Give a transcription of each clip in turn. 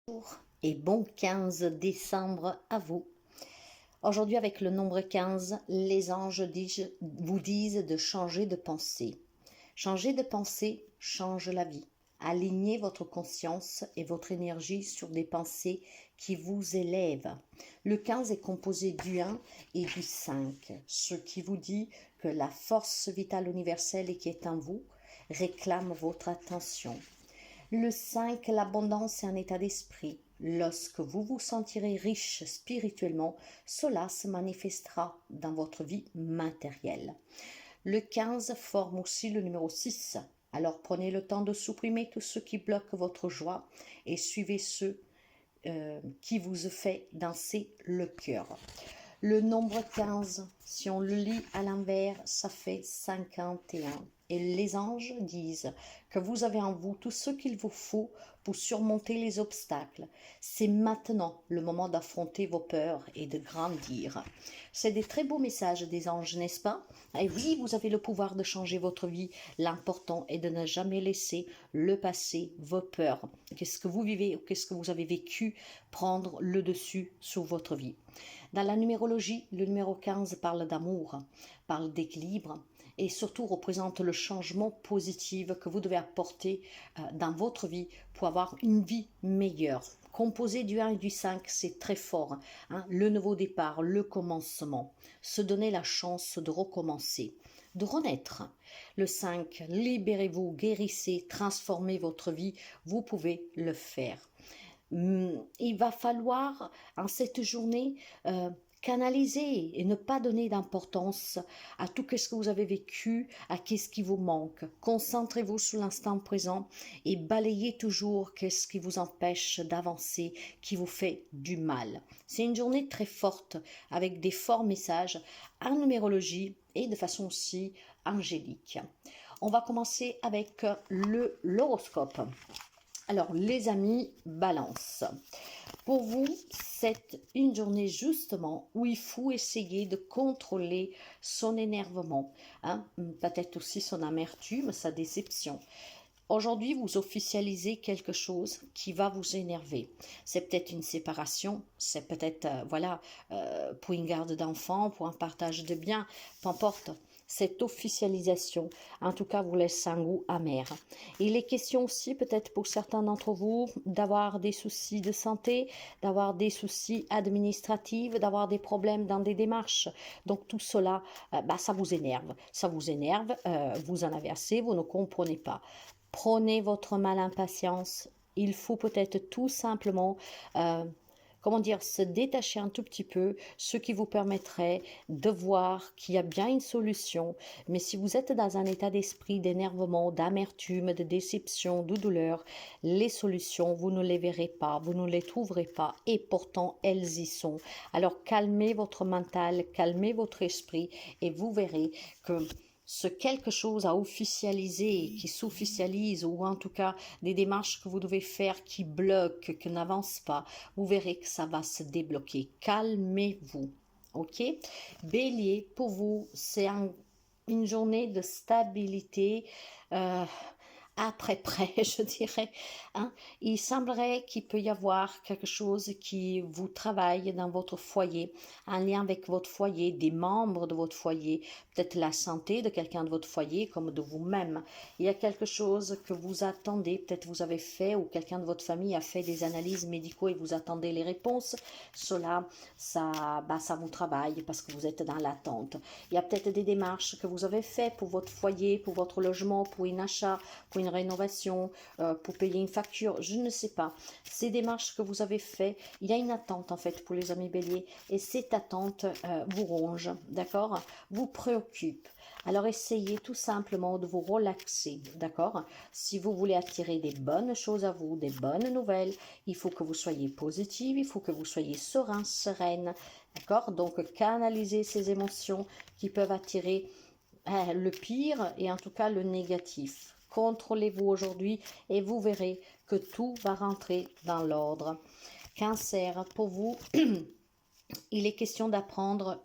Bonjour et bon 15 décembre à vous. Aujourd'hui avec le nombre 15, les anges vous disent de changer de pensée. Changer de pensée change la vie. Alignez votre conscience et votre énergie sur des pensées qui vous élèvent. Le 15 est composé du 1 et du 5, ce qui vous dit que la force vitale universelle qui est en vous réclame votre attention. Le 5, l'abondance est un état d'esprit. Lorsque vous vous sentirez riche spirituellement, cela se manifestera dans votre vie matérielle. Le 15 forme aussi le numéro 6. Alors prenez le temps de supprimer tout ce qui bloque votre joie et suivez ce qui vous fait danser le cœur. Le nombre 15, si on le lit à l'envers, ça fait 51. Et les anges disent que vous avez en vous tout ce qu'il vous faut pour surmonter les obstacles. C'est maintenant le moment d'affronter vos peurs et de grandir. C'est des très beaux messages des anges, n'est-ce pas? Et oui, vous avez le pouvoir de changer votre vie. L'important est de ne jamais laisser le passé, vos peurs, qu'est-ce que vous vivez ou qu'est-ce que vous avez vécu, prendre le dessus sur votre vie. Dans la numérologie, le numéro 15 parle d'amour, parle d'équilibre et surtout représente le changement positif que vous devez apporter dans votre vie pour avoir une vie meilleure. Composé du 1 et du 5, c'est très fort. Le nouveau départ, le commencement, se donner la chance de recommencer, de renaître. Le 5, libérez-vous, guérissez, transformez votre vie, vous pouvez le faire. Il va falloir en cette journée canaliser et ne pas donner d'importance à tout ce que vous avez vécu, à ce qui vous manque. Concentrez-vous sur l'instant présent et balayez toujours ce qui vous empêche d'avancer, qui vous fait du mal. C'est une journée très forte avec des forts messages en numérologie et de façon aussi angélique. On va commencer avec l'horoscope. Alors, les amis, Balance. Pour vous, c'est une journée justement où il faut essayer de contrôler son énervement, peut-être aussi son amertume, sa déception. Aujourd'hui, vous officialisez quelque chose qui va vous énerver. C'est peut-être une séparation, c'est peut-être pour une garde d'enfants, pour un partage de biens, peu importe. Cette officialisation, en tout cas, vous laisse un goût amer. Il est question aussi, peut-être pour certains d'entre vous, d'avoir des soucis de santé, d'avoir des soucis administratifs, d'avoir des problèmes dans des démarches. Donc tout cela, ça vous énerve. Ça vous énerve, vous en avez assez, vous ne comprenez pas. Prenez votre mal impatience. Il faut peut-être tout simplement se détacher un tout petit peu, ce qui vous permettrait de voir qu'il y a bien une solution. Mais si vous êtes dans un état d'esprit d'énervement, d'amertume, de déception, de douleur, les solutions, vous ne les verrez pas, vous ne les trouverez pas, et pourtant elles y sont. Alors calmez votre mental, calmez votre esprit, et vous verrez que ce quelque chose à officialiser, qui s'officialise, ou en tout cas des démarches que vous devez faire qui bloquent, qui n'avancent pas, vous verrez que ça va se débloquer. Calmez-vous, ok? Bélier, pour vous, c'est une journée de stabilité, après près, je dirais. Il semblerait qu'il peut y avoir quelque chose qui vous travaille dans votre foyer, un lien avec votre foyer, des membres de votre foyer, peut-être la santé de quelqu'un de votre foyer comme de vous-même. Il y a quelque chose que vous attendez, peut-être vous avez fait ou quelqu'un de votre famille a fait des analyses médicaux et vous attendez les réponses. Cela, ça vous travaille parce que vous êtes dans l'attente. Il y a peut-être des démarches que vous avez faites pour votre foyer, pour votre logement, pour un achat, pour une rénovation, pour payer une facture, je ne sais pas. Ces démarches que vous avez faites, il y a une attente en fait pour les amis béliers et cette attente vous ronge, d'accord, vous préoccupe. Alors essayez tout simplement de vous relaxer, d'accord. Si vous voulez attirer des bonnes choses à vous, des bonnes nouvelles, il faut que vous soyez positive, il faut que vous soyez serein, sereine, d'accord. Donc canalisez ces émotions qui peuvent attirer le pire et en tout cas le négatif. Contrôlez-vous aujourd'hui et vous verrez que tout va rentrer dans l'ordre. Cancer, pour vous, il est question d'apprendre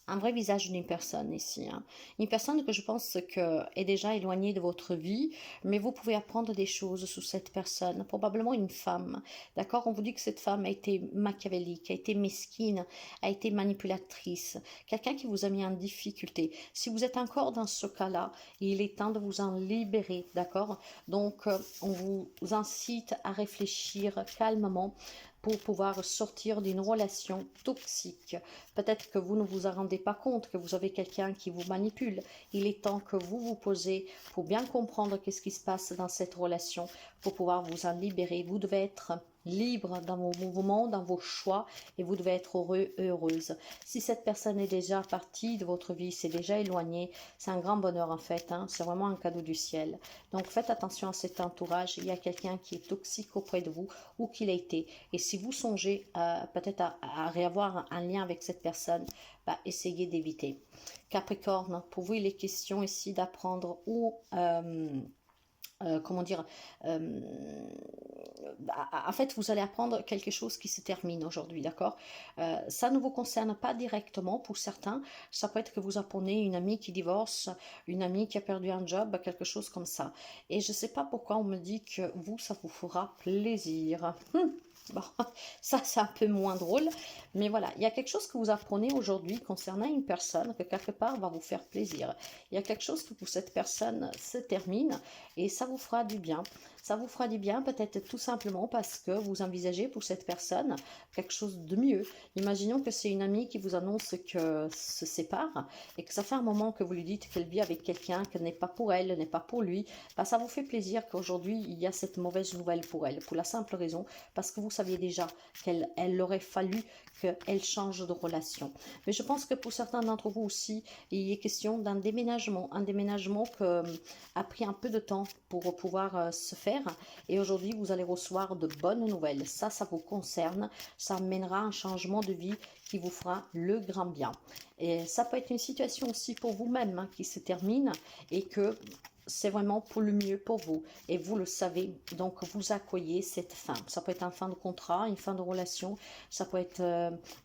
un vrai visage d'une personne ici, hein. Une personne que je pense que est déjà éloignée de votre vie, mais vous pouvez apprendre des choses sur cette personne, probablement une femme, d'accord? On vous dit que cette femme a été machiavélique, a été mesquine, a été manipulatrice, quelqu'un qui vous a mis en difficulté. Si vous êtes encore dans ce cas-là, il est temps de vous en libérer, d'accord? Donc, on vous incite à réfléchir calmement pour pouvoir sortir d'une relation toxique. Peut-être que vous ne vous en rendez pas compte, que vous avez quelqu'un qui vous manipule. Il est temps que vous vous posez pour bien comprendre qu'est-ce qui se passe dans cette relation, pour pouvoir vous en libérer. Vous devez être libre dans vos mouvements, dans vos choix, et vous devez être heureux et heureuse. Si cette personne est déjà partie de votre vie, c'est déjà éloigné, c'est un grand bonheur en fait, hein, c'est vraiment un cadeau du ciel. Donc faites attention à cet entourage, il y a quelqu'un qui est toxique auprès de vous, ou qu'il a été, et si vous songez peut-être à réavoir un lien avec cette personne, bah, essayez d'éviter. Capricorne, pour vous il est question ici d'apprendre ou comment dire, en fait, vous allez apprendre quelque chose qui se termine aujourd'hui, d'accord? Ça ne vous concerne pas directement pour certains. Ça peut être que vous apprenez une amie qui divorce, une amie qui a perdu un job, quelque chose comme ça. Et je ne sais pas pourquoi on me dit que vous, ça vous fera plaisir. Bon, ça c'est un peu moins drôle, mais voilà, il y a quelque chose que vous apprenez aujourd'hui concernant une personne que quelque part va vous faire plaisir. Il y a quelque chose que pour cette personne se termine et ça vous fera du bien. Ça vous fera du bien peut-être tout simplement parce que vous envisagez pour cette personne quelque chose de mieux. Imaginons que c'est une amie qui vous annonce que se sépare et que ça fait un moment que vous lui dites qu'elle vit avec quelqu'un que n'est pas pour elle, n'est pas pour lui. Bah, ça vous fait plaisir qu'aujourd'hui il y a cette mauvaise nouvelle pour elle, pour la simple raison parce que vous saviez déjà qu'elle aurait fallu qu'elle change de relation. Mais je pense que pour certains d'entre vous aussi, il est question d'un déménagement, un déménagement qui a pris un peu de temps pour pouvoir se faire. Et aujourd'hui, vous allez recevoir de bonnes nouvelles. Ça vous concerne. Ça amènera un changement de vie qui vous fera le grand bien. Et ça peut être une situation aussi pour vous-même hein, qui se termine et que c'est vraiment pour le mieux pour vous et vous le savez, donc vous accueillez cette fin. Ça peut être une fin de contrat, une fin de relation, ça peut être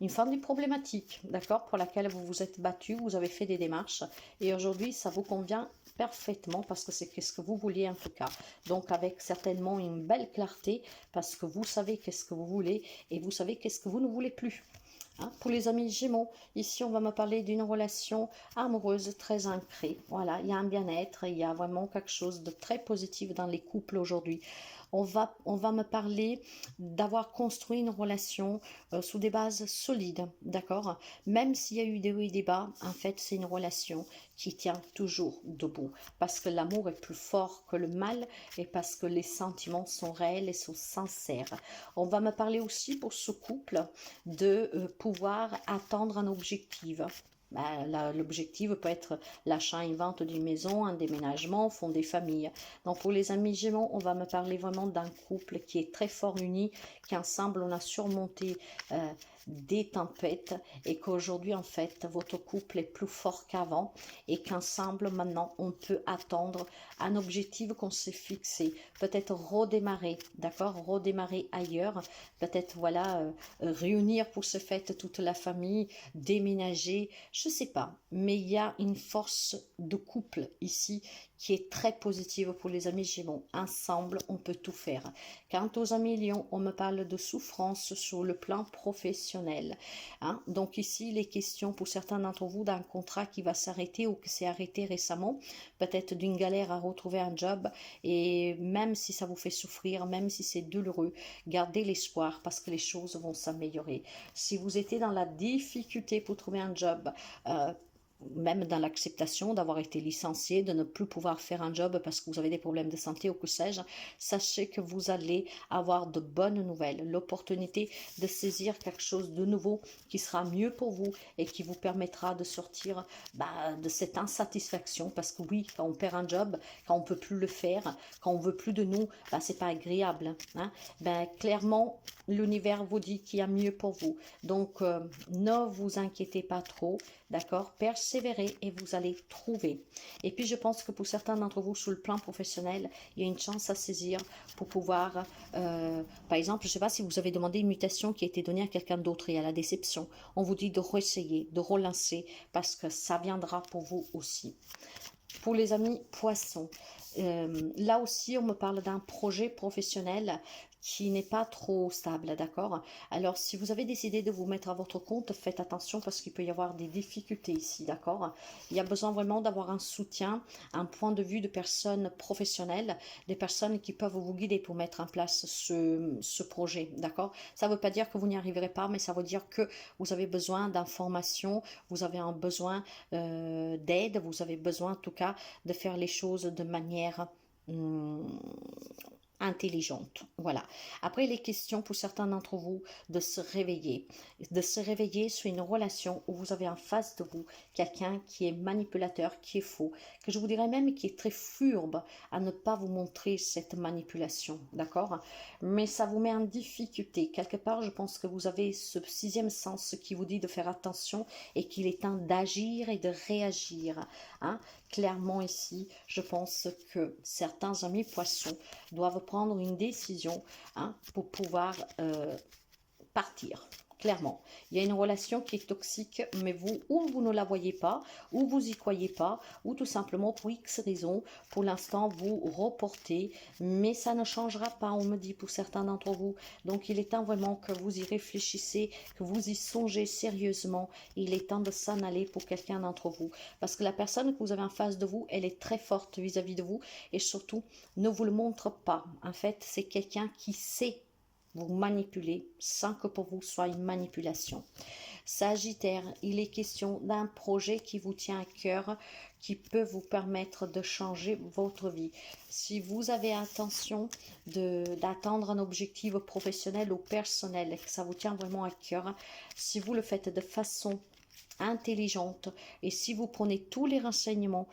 une fin de problématique, d'accord, pour laquelle vous vous êtes battu, vous avez fait des démarches et aujourd'hui ça vous convient parfaitement parce que c'est ce que vous vouliez en tout cas. Donc avec certainement une belle clarté parce que vous savez qu'est-ce que vous voulez et vous savez qu'est-ce que vous ne voulez plus. Hein, pour les amis Gémeaux, ici on va me parler d'une relation amoureuse très ancrée. Voilà, il y a un bien-être, il y a vraiment quelque chose de très positif dans les couples aujourd'hui. On va me parler d'avoir construit une relation sous des bases solides, d'accord? Même s'il y a eu des hauts et des bas, en fait c'est une relation qui tient toujours debout. Parce que l'amour est plus fort que le mal et parce que les sentiments sont réels et sont sincères. On va me parler aussi pour ce couple de pouvoir atteindre un objectif. L'objectif peut être l'achat et vente d'une maison, un déménagement, fonder famille. Donc pour les amis Gémeaux, on va me parler vraiment d'un couple qui est très fort uni, qu'ensemble on a surmonté des tempêtes et qu'aujourd'hui en fait votre couple est plus fort qu'avant et qu'ensemble maintenant on peut attendre un objectif qu'on s'est fixé, peut-être redémarrer, d'accord, redémarrer ailleurs, peut-être voilà réunir pour ce fait toute la famille, déménager, je sais pas, mais il y a une force de couple ici qui est très positive pour les amis Gémeaux. Ensemble, on peut tout faire. Quant aux amis Lions, on me parle de souffrance sur le plan professionnel. Hein? Donc ici, les questions pour certains d'entre vous d'un contrat qui va s'arrêter ou qui s'est arrêté récemment, peut-être d'une galère à retrouver un job, et même si ça vous fait souffrir, même si c'est douloureux, gardez l'espoir parce que les choses vont s'améliorer. Si vous étiez dans la difficulté pour trouver un job, même dans l'acceptation d'avoir été licencié, de ne plus pouvoir faire un job parce que vous avez des problèmes de santé ou que sais-je, sachez que vous allez avoir de bonnes nouvelles, l'opportunité de saisir quelque chose de nouveau qui sera mieux pour vous et qui vous permettra de sortir de cette insatisfaction parce que oui, quand on perd un job, quand on ne peut plus le faire, quand on veut plus de nous, c'est pas agréable. Hein? Clairement, l'univers vous dit qu'il y a mieux pour vous. Donc, ne vous inquiétez pas trop, d'accord? Persévérez persévérer et vous allez trouver. Et puis je pense que pour certains d'entre vous, sur le plan professionnel, il y a une chance à saisir pour pouvoir, par exemple, je ne sais pas si vous avez demandé une mutation qui a été donnée à quelqu'un d'autre et à la déception. On vous dit de réessayer, de relancer, parce que ça viendra pour vous aussi. Pour les amis poissons, là aussi on me parle d'un projet professionnel qui n'est pas trop stable, d'accord? Alors si vous avez décidé de vous mettre à votre compte, faites attention parce qu'il peut y avoir des difficultés ici, d'accord? Il y a besoin vraiment d'avoir un soutien, un point de vue de personnes professionnelles, des personnes qui peuvent vous guider pour mettre en place ce projet, d'accord? Ça ne veut pas dire que vous n'y arriverez pas, mais ça veut dire que vous avez besoin d'informations, vous avez un besoin d'aide, vous avez besoin en tout cas de faire les choses de manière intelligente. Voilà. Après, les questions pour certains d'entre vous de se réveiller sur une relation où vous avez en face de vous quelqu'un qui est manipulateur, qui est faux, que je vous dirais même qui est très fourbe à ne pas vous montrer cette manipulation, d'accord? Mais ça vous met en difficulté. Quelque part, je pense que vous avez ce sixième sens qui vous dit de faire attention et qu'il est temps d'agir et de réagir, hein? Clairement ici, je pense que certains amis poissons doivent prendre une décision, hein, pour pouvoir partir. Clairement, il y a une relation qui est toxique, mais vous, ou vous ne la voyez pas, ou vous y croyez pas, ou tout simplement pour X raisons, pour l'instant vous reportez, mais ça ne changera pas, on me dit pour certains d'entre vous. Donc il est temps vraiment que vous y réfléchissez, que vous y songez sérieusement. Il est temps de s'en aller pour quelqu'un d'entre vous, parce que la personne que vous avez en face de vous, elle est très forte vis-à-vis de vous, et surtout, ne vous le montre pas. En fait, c'est quelqu'un qui sait vous manipuler sans que pour vous soit une manipulation. Sagittaire, il est question d'un projet qui vous tient à cœur, qui peut vous permettre de changer votre vie. Si vous avez intention d'atteindre un objectif professionnel ou personnel et que ça vous tient vraiment à cœur, si vous le faites de façon intelligente et si vous prenez tous les renseignements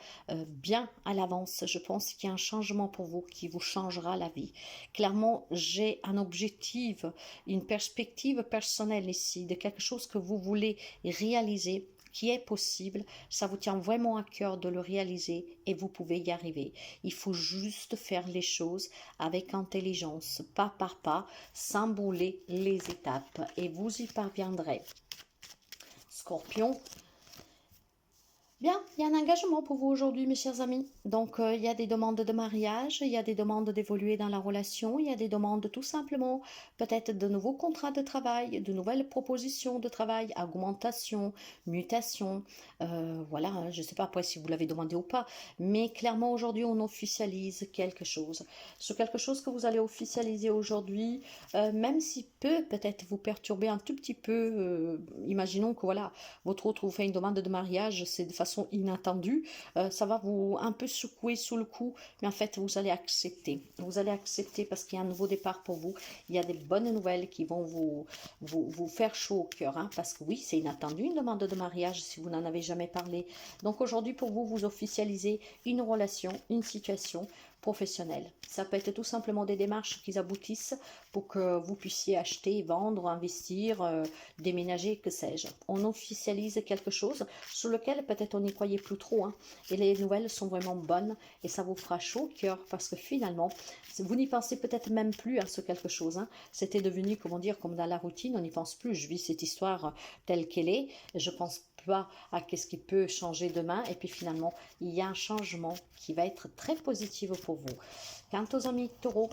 bien à l'avance, je pense qu'il y a un changement pour vous qui vous changera la vie. Clairement, j'ai un objectif, une perspective personnelle ici, de quelque chose que vous voulez réaliser, qui est possible, ça vous tient vraiment à cœur de le réaliser et vous pouvez y arriver. Il faut juste faire les choses avec intelligence, pas par pas, sans brûler les étapes et vous y parviendrez. Scorpion, bien, il y a un engagement pour vous aujourd'hui, mes chers amis. Donc, il y a des demandes de mariage, il y a des demandes d'évoluer dans la relation, il y a des demandes tout simplement, peut-être de nouveaux contrats de travail, de nouvelles propositions de travail, augmentation, mutation. Voilà, je ne sais pas après si vous l'avez demandé ou pas, mais clairement aujourd'hui, on officialise quelque chose. Sur quelque chose que vous allez officialiser aujourd'hui, même si peut-être vous perturber un tout petit peu, imaginons que voilà, votre autre vous fait une demande de mariage, c'est de façon inattendue, ça va vous un peu secouer sous le coup, mais en fait vous allez accepter parce qu'il y a un nouveau départ pour vous, il y a des bonnes nouvelles qui vont vous faire chaud au cœur, hein, parce que oui, c'est inattendu une demande de mariage si vous n'en avez jamais parlé. Donc aujourd'hui pour vous, vous officialisez une relation, une situation professionnelle. Ça peut être tout simplement des démarches qui aboutissent pour que vous puissiez acheter, vendre, investir, déménager, que sais-je. On officialise quelque chose sur lequel peut-être on n'y croyait plus trop, hein, et les nouvelles sont vraiment bonnes et ça vous fera chaud au cœur parce que finalement, vous n'y pensez peut-être même plus à ce quelque chose, hein. C'était devenu, comment dire, comme dans la routine, on n'y pense plus. Je vis cette histoire telle qu'elle est, je pense pas à qu'est-ce qui peut changer demain et puis finalement il y a un changement qui va être très positif pour vous. Quant aux amis taureaux,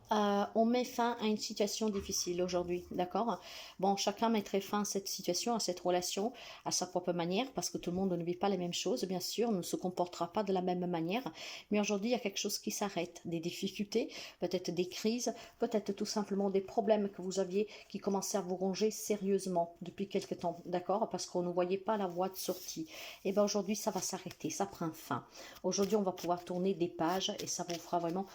on met fin à une situation difficile aujourd'hui, d'accord? Bon, chacun mettrait fin à cette situation, à cette relation, à sa propre manière, parce que tout le monde ne vit pas les mêmes choses, bien sûr, ne se comportera pas de la même manière, mais aujourd'hui, il y a quelque chose qui s'arrête, des difficultés, peut-être des crises, peut-être tout simplement des problèmes que vous aviez qui commençaient à vous ronger sérieusement depuis quelque temps, d'accord? Parce qu'on ne voyait pas la voie de sortie. Et bien aujourd'hui, ça va s'arrêter, ça prend fin. Aujourd'hui, on va pouvoir tourner des pages et ça vous fera vraiment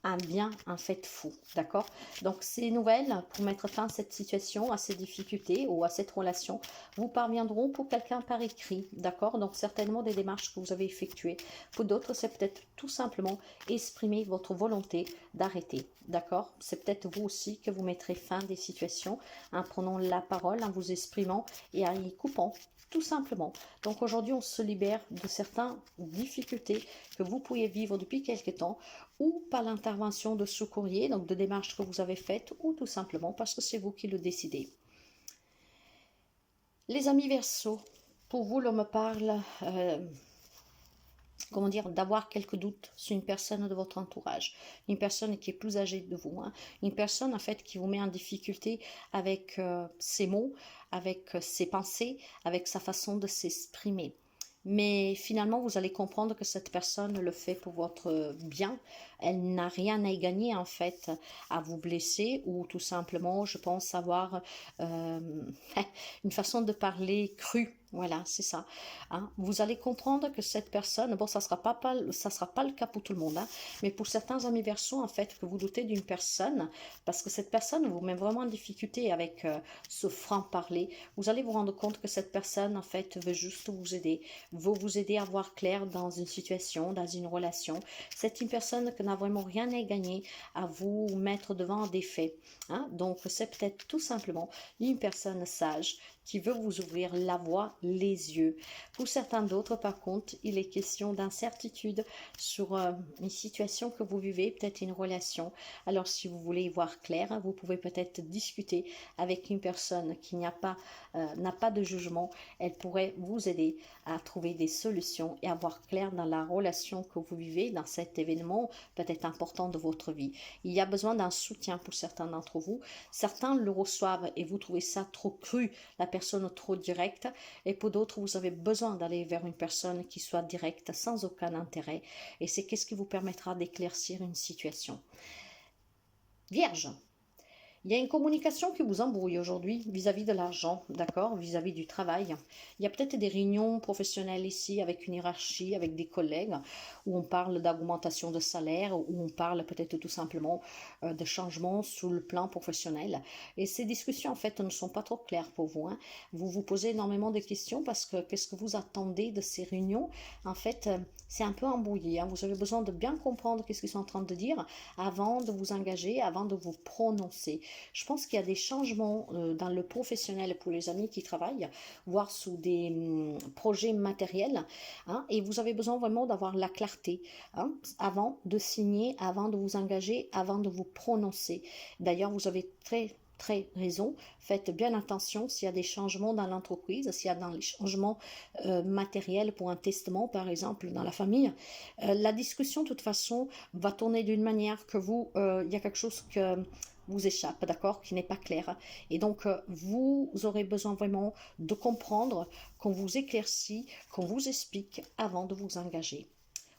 un bien, un fait fou, d'accord? Donc ces nouvelles, pour mettre fin à cette situation, à ces difficultés ou à cette relation, vous parviendront pour quelqu'un par écrit, d'accord? Donc certainement des démarches que vous avez effectuées. Pour d'autres, c'est peut-être tout simplement exprimer votre volonté d'arrêter, d'accord? C'est peut-être vous aussi que vous mettrez fin à des situations en prenant la parole, en vous exprimant et en y coupant, tout simplement. Donc aujourd'hui, on se libère de certaines difficultés que vous pourriez vivre depuis quelque temps, ou par l'intervention de ce courrier, donc de démarches que vous avez faites, ou tout simplement parce que c'est vous qui le décidez. Les amis Verseaux, pour vous, l'on me parle, comment dire, d'avoir quelques doutes sur une personne de votre entourage, une personne qui est plus âgée de vous, hein, une personne en fait qui vous met en difficulté avec ses mots, avec ses pensées, avec sa façon de s'exprimer. Mais finalement, vous allez comprendre que cette personne le fait pour votre bien. Elle n'a rien à y gagner, en fait, à vous blesser ou tout simplement, je pense, avoir une façon de parler crue. Voilà, c'est ça. Hein. Vous allez comprendre que cette personne, bon, ça sera pas le cas pour tout le monde, hein, mais pour certains amis Verseaux, en fait, que vous doutez d'une personne, parce que cette personne vous met vraiment en difficulté avec ce franc-parler, vous allez vous rendre compte que cette personne, en fait, veut juste vous aider, veut vous aider à voir clair dans une situation, dans une relation. C'est une personne qui n'a vraiment rien à gagner à vous mettre devant des faits. Hein. Donc, c'est peut-être tout simplement une personne sage qui veut vous ouvrir la voie, les yeux. Pour certains d'autres, par contre, il est question d'incertitude sur une situation que vous vivez, peut-être une relation. Alors, si vous voulez y voir clair, vous pouvez peut-être discuter avec une personne qui n'a pas de jugement. Elle pourrait vous aider à trouver des solutions et à voir clair dans la relation que vous vivez, dans cet événement peut-être important de votre vie. Il y a besoin d'un soutien pour certains d'entre vous. Certains le reçoivent et vous trouvez ça trop cru, la personne trop directe, et pour d'autres, vous avez besoin d'aller vers une personne qui soit directe, sans aucun intérêt, et c'est qu'est-ce qui vous permettra d'éclaircir une situation. Vierge. Il y a une communication qui vous embrouille aujourd'hui vis-à-vis de l'argent, d'accord, vis-à-vis du travail. Il y a peut-être des réunions professionnelles ici avec une hiérarchie, avec des collègues, où on parle d'augmentation de salaire, où on parle peut-être tout simplement de changements sur le plan professionnel. Et ces discussions, en fait, ne sont pas trop claires pour vous. Hein. Vous vous posez énormément de questions parce que qu'est-ce que vous attendez de ces réunions? En fait, c'est un peu embrouillé. Hein. Vous avez besoin de bien comprendre qu'est-ce qu'ils sont en train de dire avant de vous engager, avant de vous prononcer. Je pense qu'il y a des changements dans le professionnel pour les amis qui travaillent, voire sous des projets matériels, hein, et vous avez besoin vraiment d'avoir la clarté hein, avant de signer, avant de vous engager, avant de vous prononcer. D'ailleurs, vous avez très raison, faites bien attention s'il y a des changements dans l'entreprise, s'il y a dans les changements matériels pour un testament par exemple dans la famille, la discussion de toute façon va tourner d'une manière que vous, il y a quelque chose que vous échappe, d'accord, qui n'est pas clair. Et donc, vous aurez besoin vraiment de comprendre, qu'on vous éclaircit, qu'on vous explique avant de vous engager.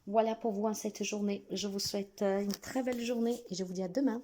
Voilà pour vous en cette journée. Je vous souhaite une très belle journée et je vous dis à demain.